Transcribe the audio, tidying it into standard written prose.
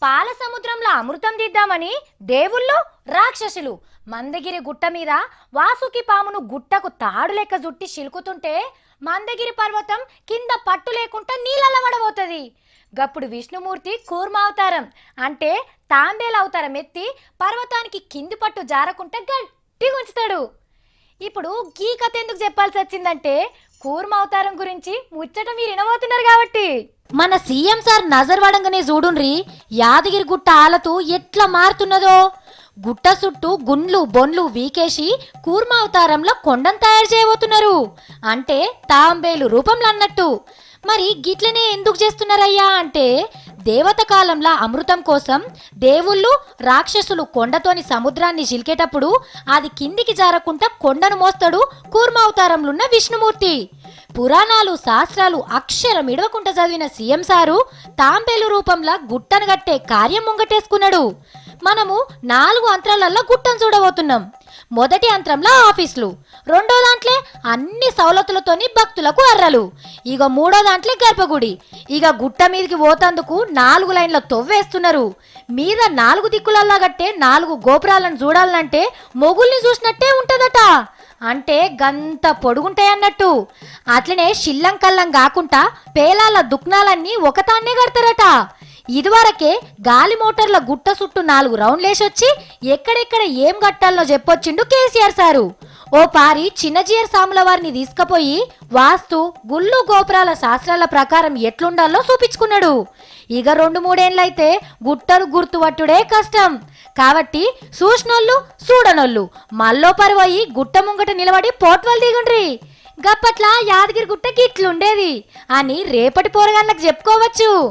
పాల సముద్రంలో అమృతం దిద్దామని దేవుళ్ళు రాక్షసులు మందగిరి గుట్ట మీద వాసుకి పామును గుట్టకు తాడు లెక్క జుట్టి చిలుకుతుంటే మందగిరి పర్వతం కింద పట్టు లేకుండా నీళ్ళల్ల పడబోతుంది. గప్పుడు విష్ణుమూర్తి కూర్మ అవతారం అంటే తాంబేల అవతారం ఎత్తి పర్వతానికి కింది పట్టు జారకుండా గట్టిగా ఉంచుతాడు. ఇప్పుడు గీ కథ ఎందుకు చెప్పాల్సి వచ్చిందంటే కూర్మ అవతారం గురించి ముచ్చట మీరు వినబోతున్నారు కాబట్టి. మన సీఎం సార్ నజర్ వడంగానే చూడుండ్రి యాదగిరి గుట్ట ఆలతూ ఎట్లా మారుతున్నదో. గుట్ట చుట్టూ గుండ్లు బొండ్లు వీకేసి కూర్మ అవతారంలో కొండను తయారు చేయబోతున్నారు. అంటే తాంబేలు రూపంలో అన్నట్టు. మరి గిట్లనే ఎందుకు చేస్తున్నారయ్యా అంటే దేవత కాలంలో అమృతం కోసం దేవుళ్ళు రాక్షసులు కొండతోని సముద్రాన్ని చిలికేటప్పుడు అది కిందికి జారకుండా కొండను మోస్తాడు కూర్మ అవతారంలో ఉన్న విష్ణుమూర్తి. పురాణాలు శాస్త్రాలు అక్షరం ఇడవకుండా చదివిన సీఎం సారు తాంబేలు రూపంలో గుట్టను కట్టే కార్యం ముంగటేసుకున్నాడు. మనము 4 అంతరాలలో గుట్టను చూడబోతున్నాం. మొదటి అంతరంలో ఆఫీసులు, రెండో దాంట్లో అన్ని సౌలతులతోని భక్తులకు అర్రలు, ఇక మూడో దాంట్లో గర్భగుడి. ఇక గుట్ట మీదకి పోతందుకు 4 లైన్ల తొవ్వేస్తున్నారు. మీద 4 దిక్కులల్లా కట్టే 4 గోపురాలను చూడాలంటే మొగుల్ని చూసినట్టే ఉంటదట. అంటే గంత పొడుగుంటాయన్నట్టు. అట్లనే శిల్లం కల్లం కాకుండా పేలాల దుక్నాలన్నీ ఒకతాన్నే కడతారట. ఇదివరకే గాలి మోటార్ల గుట్ట చుట్టూ 4 రౌండ్లేసొచ్చి ఎక్కడెక్కడ ఏం కట్టాలో చెప్పొచ్చిండు కేసీఆర్ సారు. ఓ పారి చిన్నజీయర్ సాముల వారిని తీసుకుపోయి వాస్తు గుళ్ళు గోపురాల శాస్త్రాల ప్రకారం ఎట్లుండాలో చూపించుకున్నాడు. ఇక 2-3 ఏళ్ళైతే గుట్టను గుర్తుపట్టుడే కష్టం. కాబట్టి చూసినోళ్ళు చూడనోళ్ళు మల్లో పరువయి గుట్ట ముంగట నిలబడి పోట్వలు దిగుండ్రి. గప్పట్ల యాదగిరి గుట్ట గిట్లుండేది అని రేపటి పోరగాళ్ళకి చెప్పుకోవచ్చు.